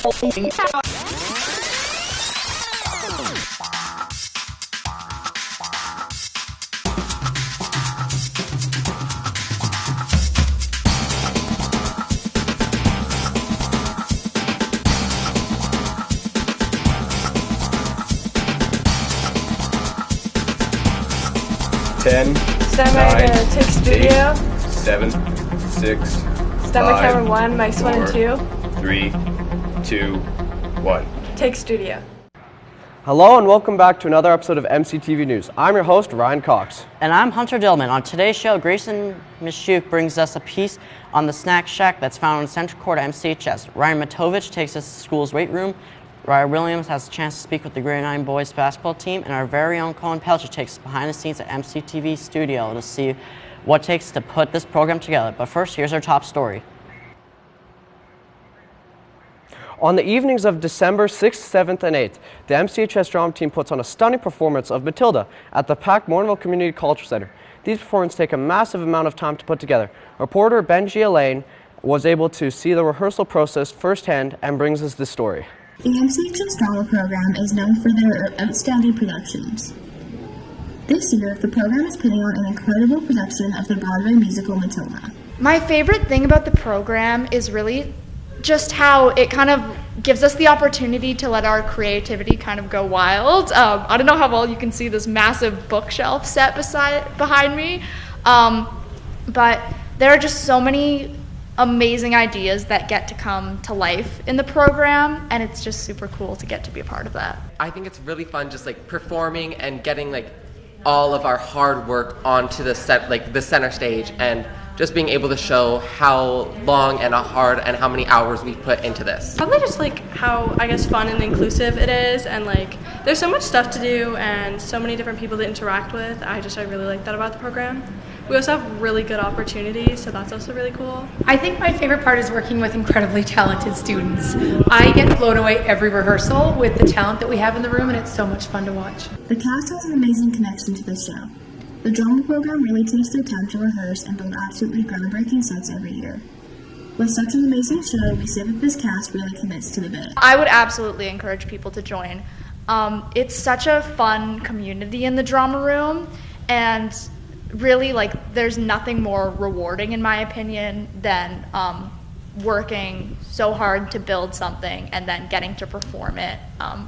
Ten, Stemmer nine, Tech Studio. 8, 7, 6, Stemmer 5, Camera 1, Mics 1 and 2. 3, 2, 1. Tech Studio. Hello and welcome back to another episode of MCTV News. I'm your host, Ryan Cox. And I'm Hunter Dillman. On today's show, Grayson Misiuk brings us a piece on the snack shack that's found in the Central Court at MCHS. Ryan Matovich takes us to the school's weight room. Ryan Williams has a chance to speak with the Grade 9 boys basketball team, and our very own Pelletier takes us behind the scenes at MCTV studio to see what it takes to put this program together. But first, here's our top story. On the evenings of December 6th, 7th, and 8th, the MCHS drama team puts on a stunning performance of Matilda at the packed Morinville Community Culture Center. These performances take a massive amount of time to put together. Reporter Allain was able to see the rehearsal process firsthand and brings us this story. The MCHS drama program is known for their outstanding productions. This year, the program is putting on an incredible production of the Broadway musical Matilda. My favorite thing about the program is really just how it kind of gives us the opportunity to let our creativity kind of go wild. I don't know how well you can see this massive bookshelf set behind me, but there are just so many amazing ideas that get to come to life in the program, and it's just super cool to get to be a part of that. I think it's really fun just like performing and getting like all of our hard work onto the set, like the center stage, and just being able to show how long and how hard and how many hours we put into this. Probably just like how, I guess, fun and inclusive it is, and like there's so much stuff to do and so many different people to interact with. I really like that about the program. We also have really good opportunities, so that's also really cool. I think my favorite part is working with incredibly talented students. I get blown away every rehearsal with the talent that we have in the room, and it's so much fun to watch. The cast has an amazing connection to the show. The drama program really takes their time to rehearse and build absolutely groundbreaking sets every year. With such an amazing show, we see that this cast really commits to the bit. I would absolutely encourage people to join. It's such a fun community in the drama room, and really, like, there's nothing more rewarding, in my opinion, than working so hard to build something and then getting to perform it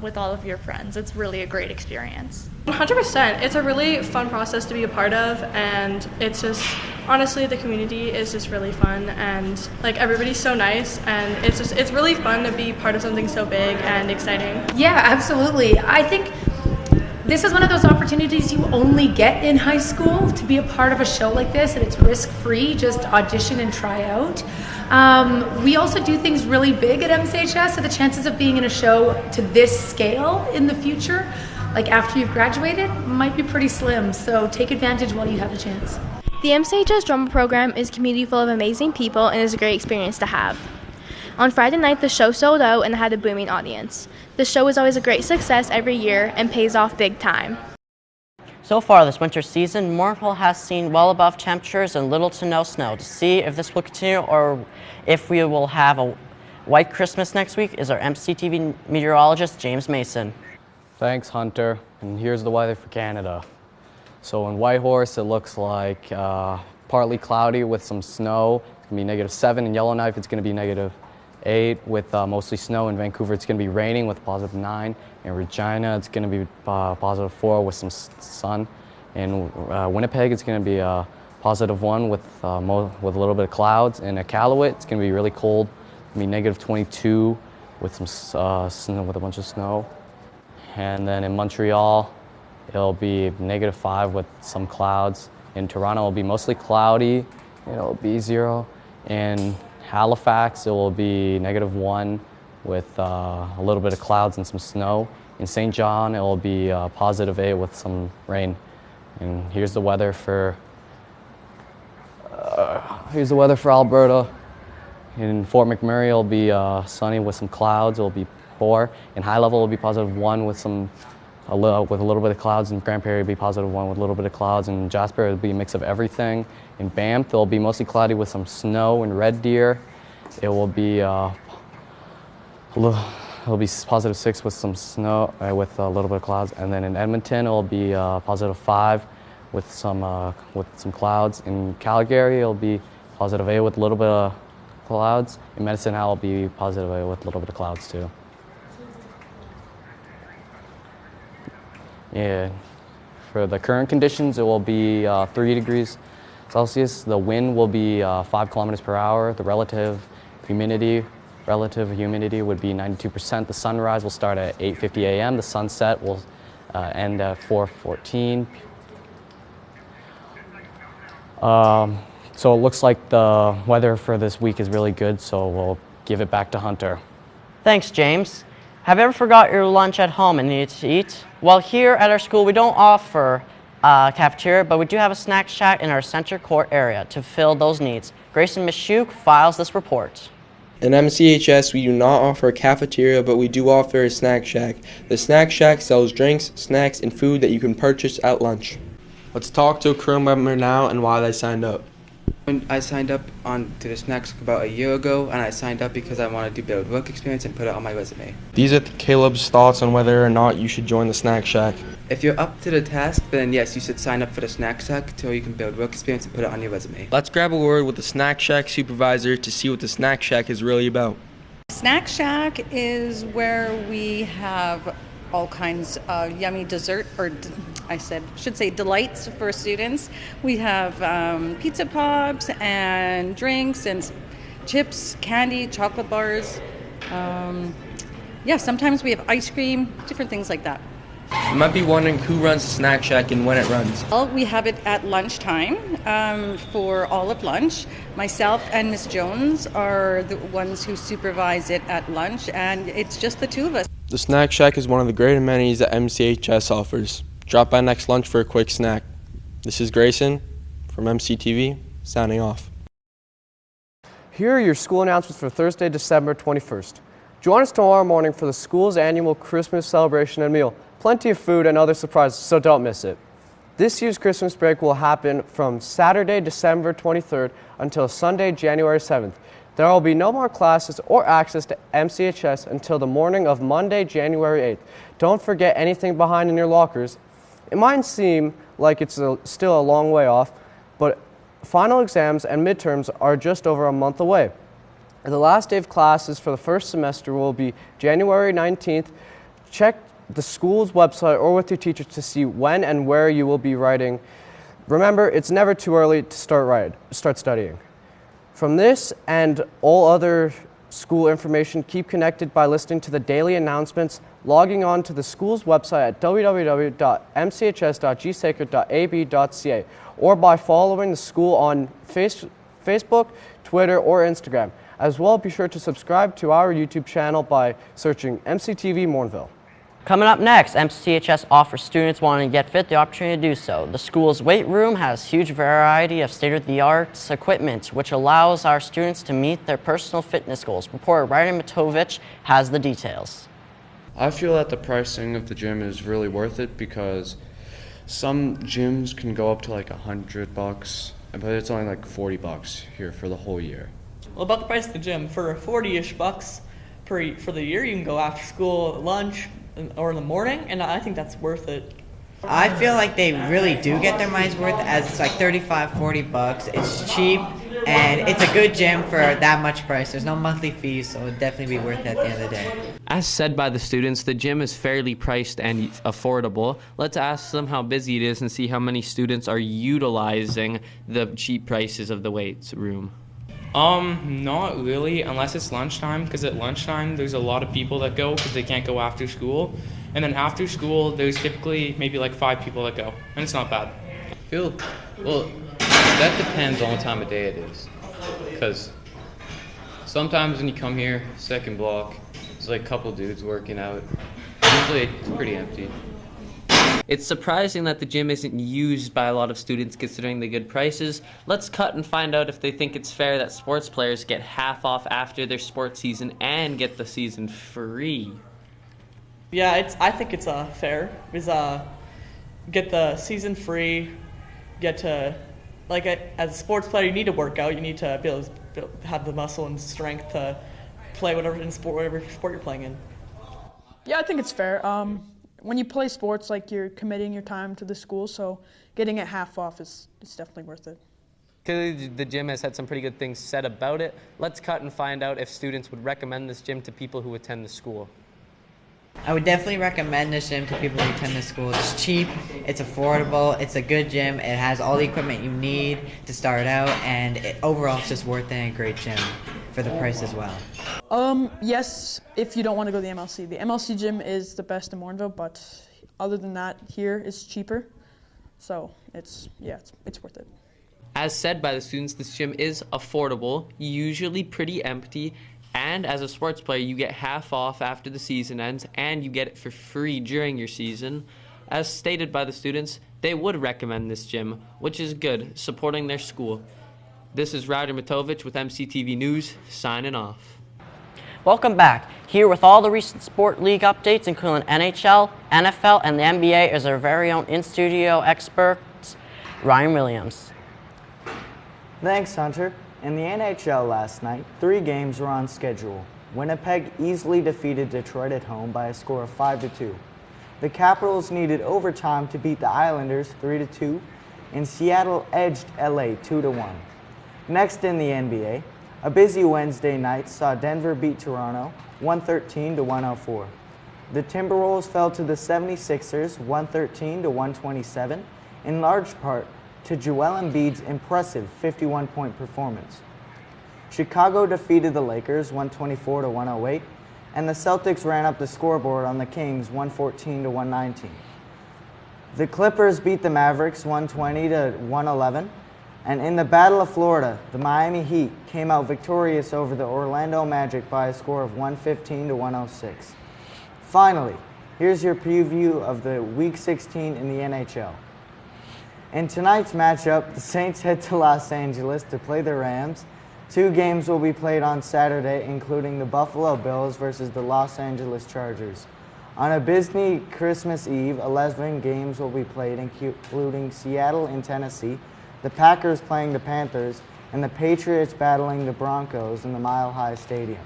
with all of your friends. It's really a great experience. 100%. It's a really fun process to be a part of, and it's just, honestly, the community is just really fun, and like everybody's so nice, and it's really fun to be part of something so big and exciting. Yeah, absolutely. I think this is one of those opportunities you only get in high school, to be a part of a show like this, and it's risk-free, just audition and try out. We also do things really big at MCHS, so the chances of being in a show to this scale in the future, like after you've graduated, might be pretty slim, so take advantage while you have the chance. The MCHS drama program is a community full of amazing people and is a great experience to have. On Friday night, the show sold out and had a booming audience. The show is always a great success every year and pays off big time. So far this winter season, Morinville has seen well above temperatures and little to no snow. To see if this will continue or if we will have a white Christmas next week is our MCTV meteorologist, James Mason. Thanks, Hunter. And here's the weather for Canada. So in Whitehorse, it looks like partly cloudy with some snow. It's going to be -7. In Yellowknife, it's going to be -8 with mostly snow. In Vancouver, it's going to be raining with +9. In Regina, it's going to be +4 with some sun. In Winnipeg, it's going to be +1 with a little bit of clouds. And at Iqaluit, it's going to be really cold. It's going to be -22 with some snow, with a bunch of snow. And then in Montreal, it'll be -5 with some clouds. In Toronto, it'll be mostly cloudy. It'll be 0. In Halifax, it will be -1 with a little bit of clouds and some snow. In St. John, it will be +8 with some rain. And here's the weather for Alberta. In Fort McMurray, it'll be sunny with some clouds. It'll be 4. In High Level, it'll be +1 with a little bit of clouds. In Grand Prairie, it'll be +1 with a little bit of clouds. In Jasper, it'll be a mix of everything. In Banff, it'll be mostly cloudy with some snow. In Red Deer, it will be It'll be +6 with some snow, with a little bit of clouds. And then in Edmonton, it'll be +5 with some clouds. In Calgary, it'll be +8 with a little bit of clouds. In Medicine Hat, it'll be +8 with a little bit of clouds too. Yeah. For the current conditions, it will be 3 degrees Celsius. The wind will be 5 kilometers per hour. The relative humidity would be 92%. The sunrise will start at 8:50 a.m. The sunset will end at 4:14. So it looks like the weather for this week is really good, so we'll give it back to Hunter. Thanks, James. Have you ever forgot your lunch at home and needed to eat? Well, here at our school, we don't offer a cafeteria, but we do have a snack shack in our center court area to fill those needs. Grayson Misiuk files this report. In MCHS, we do not offer a cafeteria, but we do offer a snack shack. The snack shack sells drinks, snacks, and food that you can purchase at lunch. Let's talk to a crew member now and why they signed up. When I signed up to the snacks about a year ago, and I signed up because I wanted to build work experience and put it on my resume. These are Caleb's thoughts on whether or not you should join the snack shack. If you're up to the task, then yes, you should sign up for the snack shack so you can build work experience and put it on your resume. Let's grab a word with the snack shack supervisor to see what the snack shack is really about. Snack shack is where we have all kinds of yummy dessert, or should say delights for students. We have pizza pops and drinks and chips, candy, chocolate bars. Sometimes we have ice cream, different things like that. You might be wondering who runs the snack shack and when it runs. Well, we have it at lunchtime for all of lunch. Myself and Miss Jones are the ones who supervise it at lunch, and it's just the two of us. The snack shack is one of the great amenities that MCHS offers. Drop by next lunch for a quick snack. This is Grayson from MCTV, signing off. Here are your school announcements for Thursday, December 21st. Join us tomorrow morning for the school's annual Christmas celebration and meal. Plenty of food and other surprises, so don't miss it. This year's Christmas break will happen from Saturday, December 23rd until Sunday, January 7th. There will be no more classes or access to MCHS until the morning of Monday, January 8th. Don't forget anything behind in your lockers. It might seem like it's still a long way off, but final exams and midterms are just over a month away. The last day of classes for the first semester will be January 19th. Check the school's website or with your teachers to see when and where you will be writing. Remember, it's never too early to start studying. From this and all other school information, keep connected by listening to the daily announcements, logging on to the school's website at www.mchs.gsacred.ab.ca, or by following the school on Facebook, Twitter, or Instagram. As well, be sure to subscribe to our YouTube channel by searching MCTV Morinville. Coming up next, MCHS offers students wanting to get fit the opportunity to do so. The school's weight room has a huge variety of state-of-the-art equipment, which allows our students to meet their personal fitness goals. Reporter Ryan Matovich has the details. I feel that the pricing of the gym is really worth it because some gyms can go up to like $100, but it's only like $40 here for the whole year. Well, about the price of the gym, for 40-ish bucks for the year, you can go after school, lunch, or in the morning, and I think that's worth it. I feel like they really do get their money's worth, as it's like $35-40. It's cheap, and it's a good gym for that much price. There's no monthly fees, so it'd definitely be worth it at the end of the day. As said by the students, the gym is fairly priced and affordable. Let's ask them how busy it is and see how many students are utilizing the cheap prices of the weights room. Not really, unless it's lunchtime, because at lunchtime there's a lot of people that go because they can't go after school. And then after school, there's typically maybe like 5 people that go, and it's not bad. Well, that depends on what time of day it is. Because sometimes when you come here, second block, there's like a couple dudes working out. Usually it's pretty empty. It's surprising that the gym isn't used by a lot of students considering the good prices. Let's cut and find out if they think it's fair that sports players get half off after their sports season and get the season free. Yeah, I think it's fair. Because get the season free, get to, like as a sports player, you need to work out. You need to be able to have the muscle and strength to play whatever sport you're playing in. Yeah, I think it's fair. When you play sports, like, you're committing your time to the school, so getting it half off is definitely worth it. Clearly, the gym has had some pretty good things said about it. Let's cut and find out if students would recommend this gym to people who attend the school. I would definitely recommend this gym to people who attend the school. It's cheap, it's affordable, it's a good gym, it has all the equipment you need to start out, and overall it's just worth it and a great gym for the price as well. Yes, if you don't want to go to the MLC. The MLC gym is the best in Morinville, but other than that, here it's cheaper. So it's worth it. As said by the students, this gym is affordable, usually pretty empty, and as a sports player, you get half off after the season ends, and you get it for free during your season. As stated by the students, they would recommend this gym, which is good, supporting their school. This is Ryder Matovich with MCTV News, signing off. Welcome back. Here with all the recent sport league updates, including NHL, NFL, and the NBA, is our very own in-studio experts, Ryan Williams. Thanks, Hunter. In the NHL last night, 3 games were on schedule. Winnipeg easily defeated Detroit at home by a score of 5-2. The Capitals needed overtime to beat the Islanders 3-2, and Seattle edged LA 2-1. Next in the NBA, a busy Wednesday night saw Denver beat Toronto 113-104. The Timberwolves fell to the 76ers 113-127, in large part to Joel Embiid's impressive 51-point performance. Chicago defeated the Lakers 124-108, and the Celtics ran up the scoreboard on the Kings 114-119. The Clippers beat the Mavericks 120-111, and in the Battle of Florida, the Miami Heat came out victorious over the Orlando Magic by a score of 115-106. Finally, here's your preview of the Week 16 in the NHL. In tonight's matchup, the Saints head to Los Angeles to play the Rams. 2 games will be played on Saturday, including the Buffalo Bills versus the Los Angeles Chargers. On a busy Christmas Eve, 11 games will be played, including Seattle and Tennessee, the Packers playing the Panthers, and the Patriots battling the Broncos in the Mile High Stadium.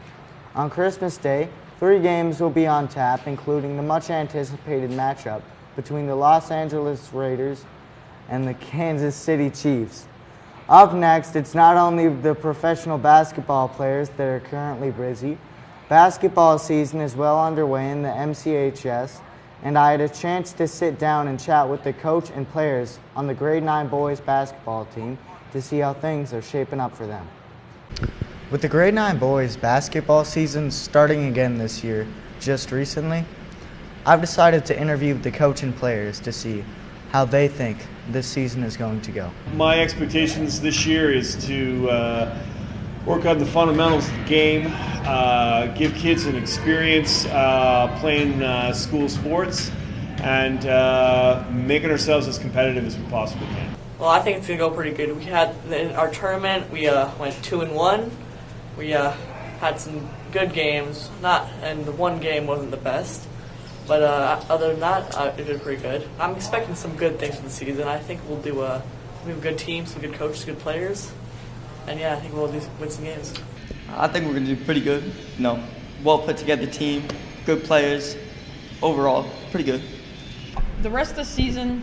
On Christmas Day, 3 games will be on tap, including the much-anticipated matchup between the Los Angeles Raiders and the Kansas City Chiefs. Up next, it's not only the professional basketball players that are currently busy. Basketball season is well underway in the MCHS, and I had a chance to sit down and chat with the coach and players on the grade 9 boys basketball team to see how things are shaping up for them. With the grade 9 boys basketball season starting again this year, just recently, I've decided to interview the coach and players to see how they think this season is going to go. My expectations this year is to work on the fundamentals of the game, give kids an experience playing school sports, and making ourselves as competitive as we possibly can. Well, I think it's going to go pretty good. We had in our tournament, we went 2-1. We had some good games, and the one game wasn't the best. But other than that, it did pretty good. I'm expecting some good things for the season. I think we have a good team, some good coaches, good players. And yeah, I think we'll win some games. I think we're going to do pretty good. Well put together team, good players. Overall, pretty good. The rest of the season,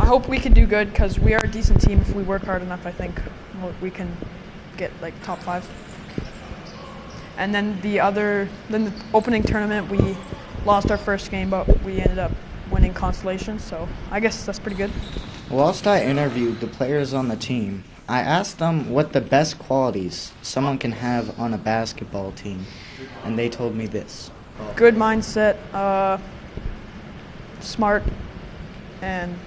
I hope we can do good because we are a decent team. If we work hard enough, I think we can get top 5. And then the opening tournament, we lost our first game, but we ended up winning consolation, so I guess that's pretty good. Whilst I interviewed the players on the team, I asked them what the best qualities someone can have on a basketball team, and they told me this. Good mindset, smart, and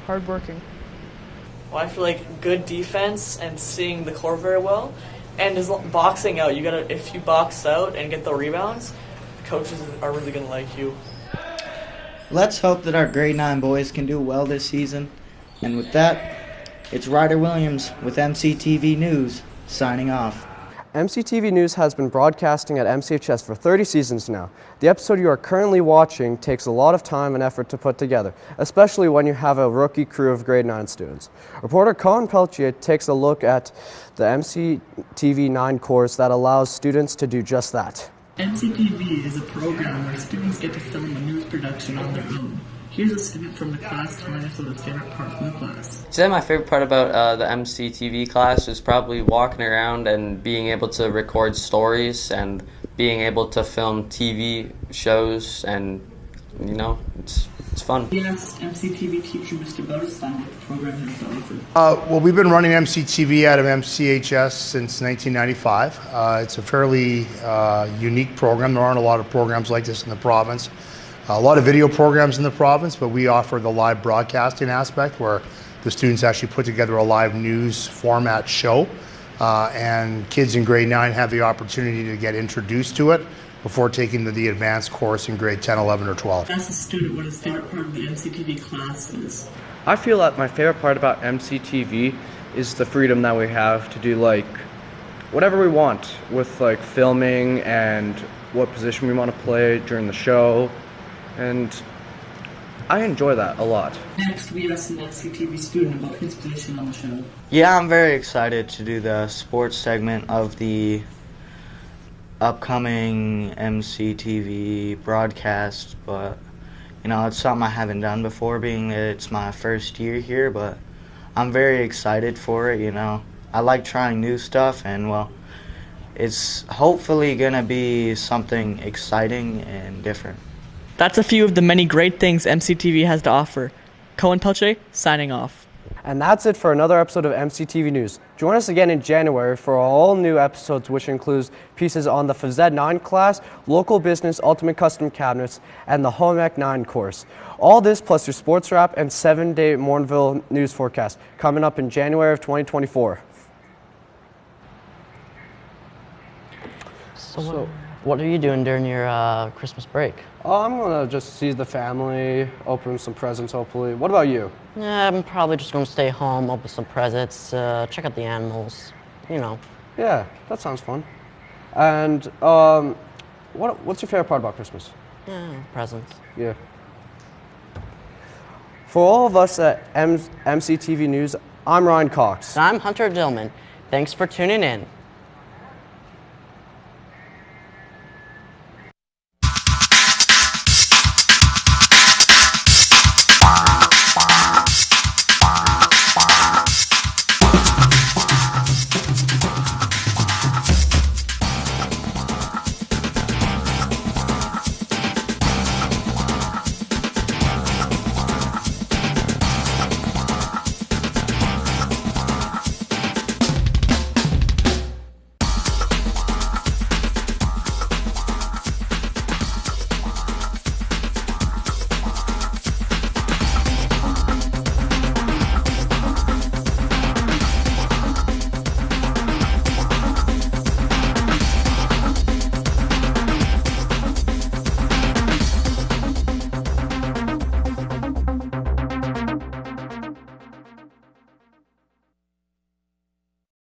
hardworking. Well, I feel like good defense and seeing the court very well, and just boxing out. If you box out and get the rebounds, coaches are really going to like you. Let's hope that our grade 9 boys can do well this season. And with that, it's Ryder Williams with MCTV News, signing off. MCTV News has been broadcasting at MCHS for 30 seasons now. The episode you are currently watching takes a lot of time and effort to put together, especially when you have a rookie crew of grade 9 students. Reporter Pelletier takes a look at the MCTV 9 course that allows students to do just that. MCTV is a program where students get to film a news production on their own. Here's a student from the class telling us what his favorite part from the class. I'd say my favorite part about the MCTV class is probably walking around and being able to record stories and being able to film TV shows, and you know, it's fun. We asked MCTV teacher Mr. Bodestein what the program has to offer. Well, we've been running MCTV out of MCHS since 1995. It's a fairly unique program. There aren't a lot of programs like this in the province. A lot of video programs in the province, but we offer the live broadcasting aspect where the students actually put together a live news format show, and kids in grade 9 have the opportunity to get introduced to it before taking the advanced course in grade 10, 11, or 12. Ask the student what his favorite part of the MCTV class is. I feel that my favorite part about MCTV is the freedom that we have to do like whatever we want with like filming and what position we want to play during the show. And I enjoy that a lot. Next, we asked an MCTV student about his position on the show. Yeah, I'm very excited to do the sports segment of the upcoming MCTV broadcast, but you know, it's something I haven't done before, being that it's my first year here, but I'm very excited for it, you know. I like trying new stuff, and well, it's hopefully gonna be something exciting and different. That's a few of the many great things MCTV has to offer. Pelletier, signing off. And that's it for another episode of MCTV News. Join us again in January for all new episodes, which includes pieces on the Phys Ed 9 class, local business, ultimate custom cabinets, and the Home Ec 9 course. All this plus your sports wrap and 7-day Morinville news forecast coming up in January of 2024. So what are you doing during your Christmas break? I'm going to just see the family, open some presents hopefully. What about you? Yeah, I'm probably just going to stay home, open some presents, check out the animals, you know. Yeah, that sounds fun. And what's your favorite part about Christmas? Yeah, presents. Yeah. For all of us at MCTV News, I'm Ryan Cox. And I'm Hunter Dillman. Thanks for tuning in.